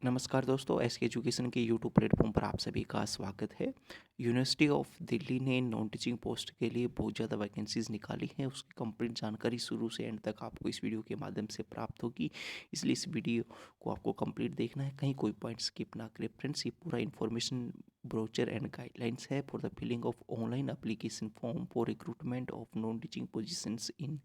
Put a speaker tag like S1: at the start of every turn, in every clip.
S1: नमस्कार दोस्तों, SK education के यूट्यूब प्लेटफॉर्म पर आप सभी का स्वागत है। यूनिवर्सिटी ऑफ दिल्ली ने नॉन टीचिंग पोस्ट के लिए बहुत ज़्यादा वैकेंसीज निकाली हैं। उसकी कंप्लीट जानकारी शुरू से एंड तक आपको इस वीडियो के माध्यम से प्राप्त होगी, इसलिए इस वीडियो को आपको कंप्लीट देखना है, कहीं कोई पॉइंट स्किप ना करें। फ्रेंड्स, ये पूरा इन्फॉर्मेशन ब्रोचर एंड गाइडलाइंस है for the filling of online application form for recruitment of non teaching positions in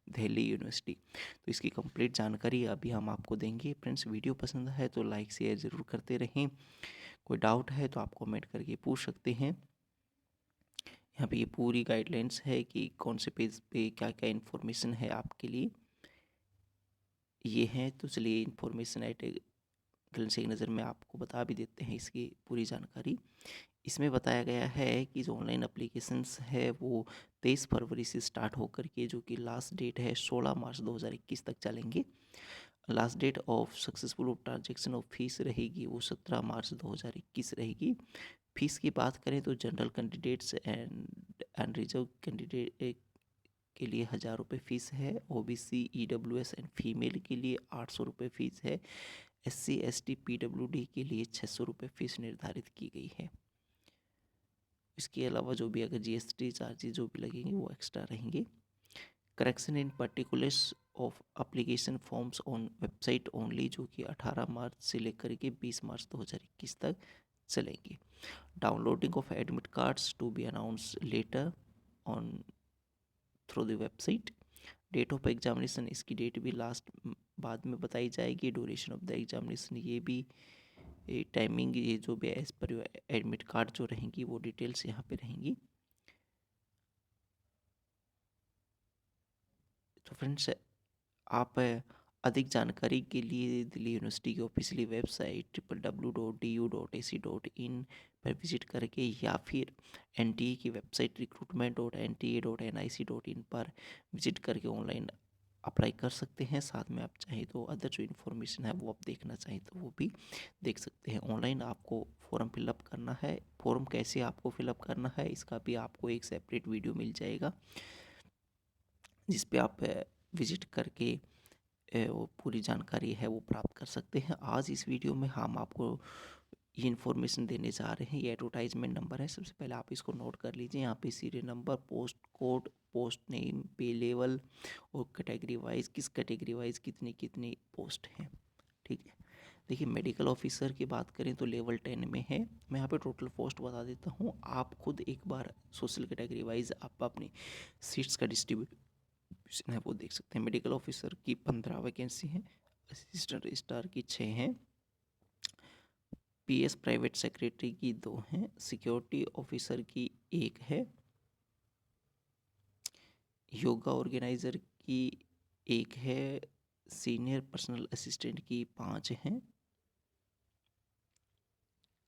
S1: Delhi university. तो इसकी कंप्लीट जानकारी अभी हम आपको देंगे। फ्रेंड्स, वीडियो पसंद है तो लाइक शेयर ज़रूर करते रहें। कोई डाउट है तो आप कमेंट करके पूछ सकते हैं। यहाँ पे ये पूरी गाइडलाइंस है कि कौन से पेज पे क्या क्या इन्फॉर्मेशन है आपके लिए ये है। तो चलिए इन्फॉर्मेशन एट ग्लिम्स एक नज़र में आपको बता भी देते हैं इसकी पूरी जानकारी। इसमें बताया गया है कि जो ऑनलाइन एप्लीकेशंस है वो 23 फरवरी से स्टार्ट होकर के जो कि लास्ट डेट है 16 मार्च 2021 तक चलेंगे। Last date of successful transaction of fees रहेगी वो 17 मार्च 2021 रहेगी। फीस की बात करें तो general candidates and reserve candidate के लिए 1000 रुपये फ़ीस है। ओबीसी ईडब्ल्यूएस एंड फीमेल के लिए 800 रुपये फ़ीस है। एससी एसटी पीडब्ल्यूडी के लिए 600 रुपये फ़ीस निर्धारित की गई है। इसके अलावा जो भी अगर जीएसटी चार्जेज जो भी लगेंगे वो एक्स्ट्रा रहेंगे। Correction in particulars of application forms on website only, जो कि 18 मार्च से लेकर के 20 मार्च 2021 तक चलेंगे। Downloading of admit cards to be announce later on through the website. Date of examination, इसकी डेट भी लास्ट बाद में बताई जाएगी। ड्यूरेशन ऑफ द एग्जामिनेशन, ये भी टाइमिंग ये जो भी एज पर एडमिट कार्ड जो रहेंगी वो डिटेल्स यहाँ पे रहेंगी। तो फ्रेंड्स, आप अधिक जानकारी के लिए दिल्ली यूनिवर्सिटी की ऑफिशियली वेबसाइट www.du.ac.in पर विजिट करके या फिर एनटीए की वेबसाइट recruitment.nta.nic.in पर विजिट करके ऑनलाइन अप्लाई कर सकते हैं। साथ में आप चाहें तो अदर जो इन्फॉर्मेशन है वो आप देखना चाहें तो वो भी देख सकते हैं। ऑनलाइन आपको फॉर्म फिलअप करना है। फॉर्म कैसे आपको फिलअप करना है इसका भी आपको एक सेपरेट वीडियो मिल जाएगा, जिस पे आप विजिट करके वो पूरी जानकारी है वो प्राप्त कर सकते हैं। आज इस वीडियो में हम आपको ये इन्फॉर्मेशन देने जा रहे हैं। ये एडवर्टाइजमेंट नंबर है, सबसे पहले आप इसको नोट कर लीजिए। यहाँ पे serial number, post code, post name, पे लेवल और कैटेगरी वाइज किस कैटेगरी वाइज कितनी कितनी पोस्ट हैं। ठीक है, देखिए मेडिकल ऑफिसर की बात करें तो लेवल 10 में है। मैं यहाँ पे टोटल पोस्ट बता देता हूँ, आप खुद एक बार सोशल कैटेगरी वाइज आप अपनी सीट्स का डिस्ट्रीब्यूशन है वो देख सकते हैं। मेडिकल ऑफिसर की 15 वैकेंसी हैं, असिस्टेंट रजिस्ट्रार की 6 हैं, पीएस प्राइवेट सेक्रेटरी की 2 हैं, सिक्योरिटी ऑफिसर की 1 है, योगा ऑर्गेनाइज़र की 1 है, सीनियर पर्सनल असिस्टेंट की 5 हैं,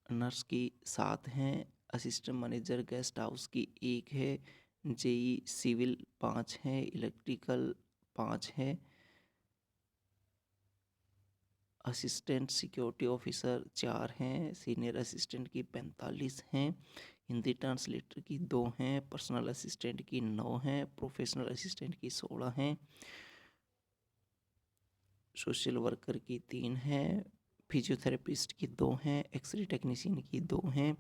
S1: नर्स की 7 हैं, असिस्टेंट मैनेजर गेस्ट हाउस की 1 है, जेई सिविल 5 हैं, इलेक्ट्रिकल 5 है, असिस्टेंट सिक्योरिटी ऑफिसर 4 हैं, सीनियर असिस्टेंट की 45 हैं, हिंदी ट्रांसलेटर की 2 हैं, पर्सनल असिस्टेंट की 9 हैं, प्रोफेशनल असिस्टेंट की 16 हैं, सोशल वर्कर की 3 हैं, फिजियोथेरेपिस्ट की 2 हैं, एक्सरे टेक्नीशियन की 2 हैं,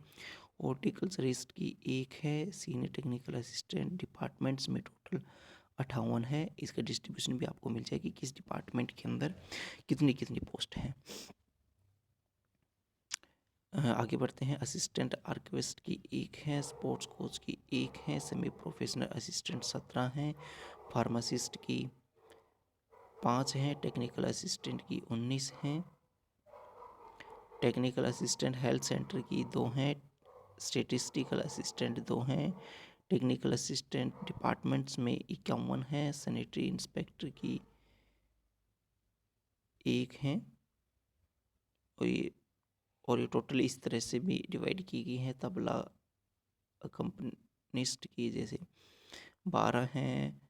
S1: हॉर्टिकल्चरिस्ट की 1 है, सीनियर टेक्निकल असिस्टेंट डिपार्टमेंट्स में टोटल 58 है। इसका डिस्ट्रीब्यूशन भी आपको मिल जाएगी किस डिपार्टमेंट के अंदर कितनी कितनी पोस्ट हैं। आगे बढ़ते हैं। असिस्टेंट आर्किविस्ट की 1 है, स्पोर्ट्स कोच की 1 है, सेमी प्रोफेशनल असिस्टेंट 17 हैं, फार्मासिस्ट की 5 हैं, टेक्निकल असिस्टेंट की 19 हैं, टेक्निकल असिस्टेंट हेल्थ सेंटर की 2 हैं, स्टेटिस्टिकल असिस्टेंट 2 हैं, टेक्निकल असिस्टेंट डिपार्टमेंट्स में 51 हैं, सैनिटरी इंस्पेक्टर की 1 हैं। और ये टोटल इस तरह से भी डिवाइड की गई हैं। तबला अकम्पनिस्ट की जैसे 12 हैं,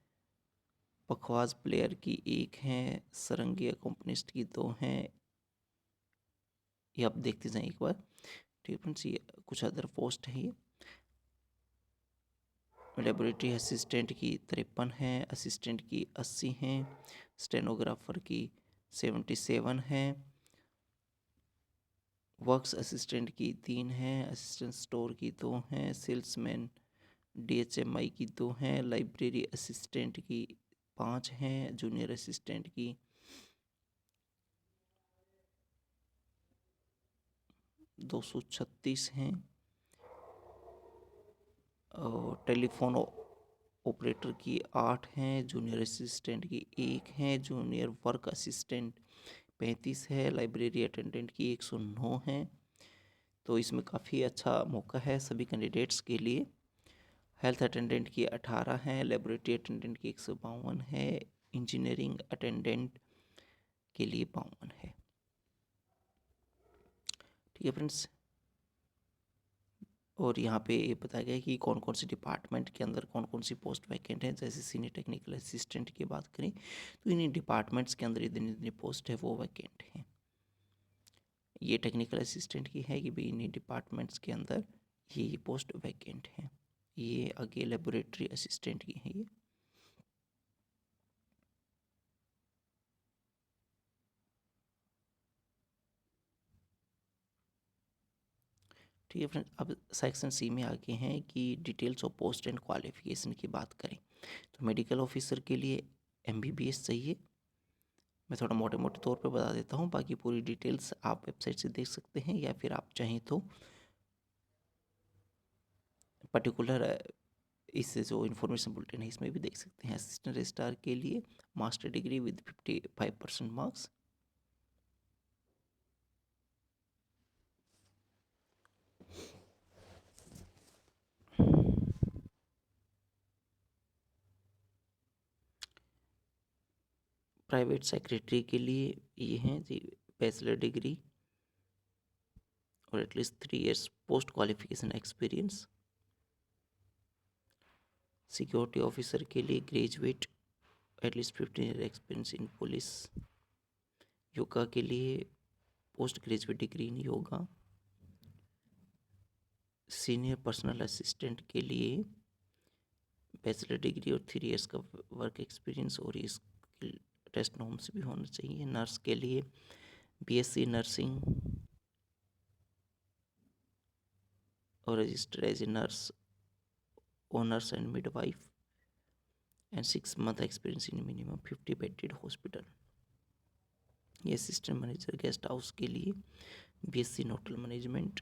S1: पखवाज प्लेयर की 1 हैं, सरंगी अकम्पनिस्ट की 2 हैं। ये आप देखते जाएं एक बार। ठीक है फ्रेंड्स, ये कुछ अदर पोस्ट है। ये लेबोरेटरी असिस्टेंट की 53 हैं, असिस्टेंट की 80 हैं, स्टेनोग्राफर की 77 हैं, वर्क्स असिस्टेंट की 3 हैं, असिस्टेंट स्टोर की 2 हैं, सेल्समैन DHMI की 2 हैं, लाइब्रेरी असिस्टेंट की 5 हैं, जूनियर असिस्टेंट की 236 हैं, और टेलीफोन ऑपरेटर की 8 हैं, जूनियर असिस्टेंट की 1 है, जूनियर वर्क असिस्टेंट 35 है, लाइब्रेरी अटेंडेंट की 109 है। तो इसमें काफ़ी अच्छा मौका है सभी कैंडिडेट्स के लिए। हेल्थ अटेंडेंट की 18 हैं, लेबोरेटरी अटेंडेंट की 152 है, इंजीनियरिंग अटेंडेंट के लिए 52 है। ठीक है फ्रेंड्स, और यहाँ पे ये बताया गया है कि कौन कौन सी डिपार्टमेंट के अंदर कौन कौन सी पोस्ट वैकेंट है। जैसे सीनियर टेक्निकल असिस्टेंट की बात करें तो इन्हीं डिपार्टमेंट्स के अंदर इतनी इतनी पोस्ट है वो वैकेंट हैं। ये टेक्निकल असिस्टेंट की है कि भाई इन्हीं डिपार्टमेंट्स के अंदर ये पोस्ट वैकेंट है। ये आगे लेबोरेटरी असिस्टेंट की है ये। ठीक है फ्रेंड, अब सेक्शन सी में आगे हैं कि details of post and qualification की बात करें तो मेडिकल ऑफिसर के लिए MBBS चाहिए। मैं थोड़ा मोटे मोटे तौर पे बता देता हूँ, बाकी पूरी डिटेल्स आप वेबसाइट से देख सकते हैं या फिर आप चाहें तो पर्टिकुलर इससे जो इन्फॉर्मेशन बुलेटिन है इसमें भी देख सकते हैं। असिस्टेंट रजिस्ट्रार के लिए master degree with 55% marks. Private secretary के लिए ये हैं जी बैचलर डिग्री और at least 3 years post qualification experience. Security officer के लिए graduate at least 15 year experience in police. Yoga के लिए post graduate degree in yoga. Senior personal assistant के लिए बैचलर डिग्री और 3 इयर्स का वर्क एक्सपीरियंस और स्किल टेस्ट नॉर्म्स भी होना चाहिए। नर्स के लिए BSc नर्सिंग और रजिस्टर्ड एज ए नर्स और nurse and midwife and 6 month experience in minimum 50 bedded hospital. ये असिस्टेंट मैनेजर गेस्ट हाउस के लिए BSc होटल मैनेजमेंट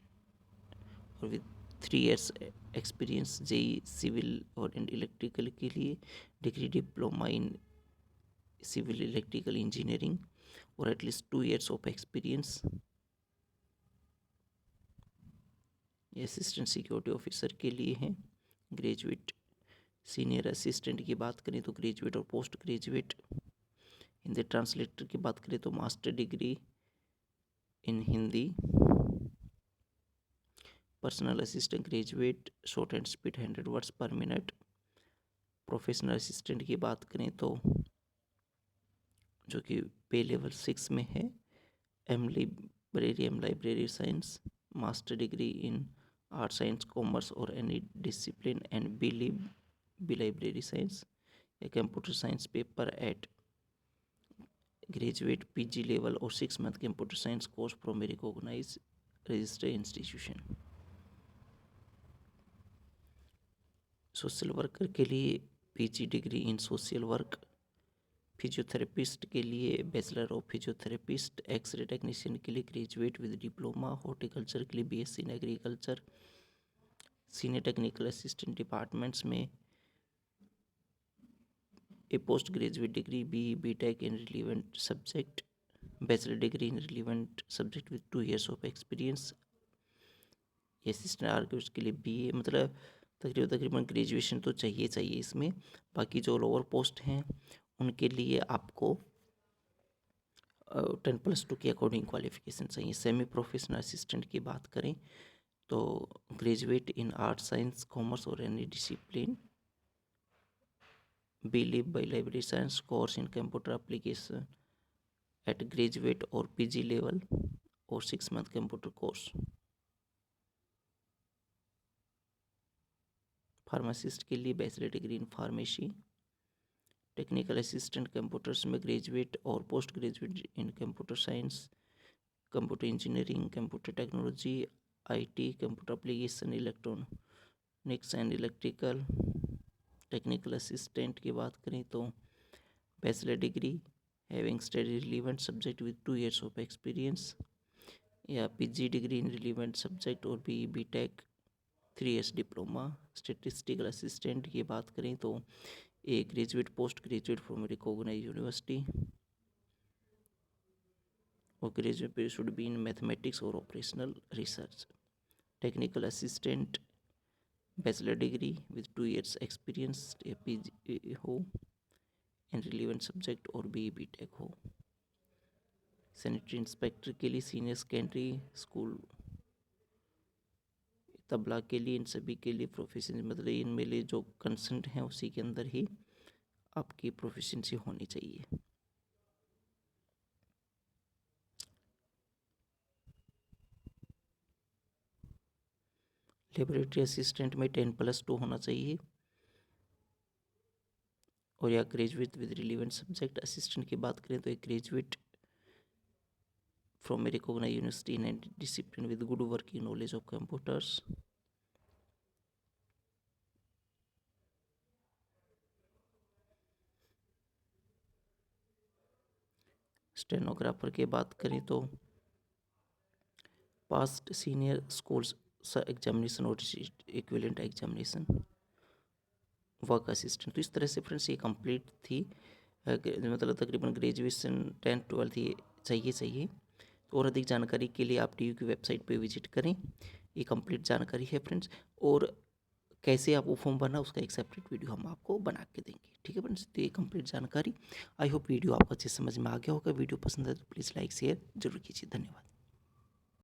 S1: और with 3 years experience. JEE civil और इलेक्ट्रिकल के लिए degree diploma in civil electrical engineering और at least 2 years of experience. ये assistant security officer के लिए है ग्रेजुएट। सीनियर असिस्टेंट की बात करें तो ग्रेजुएट और पोस्ट ग्रेजुएट। हिंदी ट्रांसलेटर की बात करें तो master degree in Hindi. Personal assistant graduate short and speed 100 words पर मिनट। प्रोफेशनल असिस्टेंट की बात करें तो जो कि पे लेवल 6 में है M library science, master degree in art science commerce और any discipline and B library science या computer science paper at graduate PG level और 6 month computer science course from a recognise registered institution. Social worker के लिए PG degree in social work. Physiotherapist के लिए bachelor of physiotherapist. X ray technician के लिए graduate with diploma. Horticulture के लिए BSc in agriculture. Senior technical assistant departments में a post graduate degree BTech in relevant subject. Bachelor degree in relevant subject with 2 years of experience. Assistant architect के लिए BA, मतलब तकरीबन graduation तो चाहिए इसमें। बाकी जो लोअर पोस्ट हैं उनके लिए आपको 10+2 के अकॉर्डिंग क्वालिफिकेशन चाहिए। सेमी प्रोफेशनल असिस्टेंट की बात करें तो graduate in art science commerce और any discipline. BLib by library science course in computer application at graduate और PG लेवल और 6 month कंप्यूटर कोर्स। फार्मासिस्ट के लिए bachelor degree in pharmacy. Technical assistant computers में ग्रेजुएट और post graduate in computer science computer engineering, computer technology, IT, computer application, electronics and electrical, technical assistant की बात करें तो bachelor degree having study relevant subject with 2 years of experience, या PG degree in relevant subject, और BTech 3 years diploma. Statistical assistant की बात करें तो a graduate, post graduate from recognise university, और graduate should be in mathematics और operational research. Technical assistant bachelor degree with 2 years experience या PG हो in relevant subject, और बीटेक हो। सैनिटरी इंस्पेक्टर के लिए सीनियर सेकेंडरी स्कूल, तबला के लिए, इन सभी के लिए प्रोफिशिएंसी, मतलब इनमें लिए जो कंसेंट हैं उसी के अंदर ही आपकी प्रोफिशिएंसी होनी चाहिए। लेबोरेटरी असिस्टेंट में 10+2 होना चाहिए, और या graduate with relevant subject. Assistant की बात करें तो एक graduate from a recognise university in any discipline with good working knowledge of computers. Stenographer की बात करें तो पास्ट सीनियर स्कूल्स एग्जामिनेशन और इक्विवेलेंट एग्जामिनेशन। वर्क असिस्टेंट, तो इस तरह से फ्रेंड्स ये कंप्लीट थी, मतलब तकरीबन ग्रेजुएशन 10th-12th ये चाहिए। तो और अधिक जानकारी के लिए आप टीयू की वेबसाइट पे विजिट करें। ये कंप्लीट जानकारी है फ्रेंड्स, और कैसे आप वो फॉर्म भरना उसका एक सेपरेट वीडियो हम आपको बना के देंगे, ठीक है फ्रेंड्स। तो ये कंप्लीट जानकारी, आई होप वीडियो आपको अच्छे समझ में आ गया होगा। वीडियो पसंद है तो प्लीज़ लाइक शेयर जरूर कीजिए। धन्यवाद।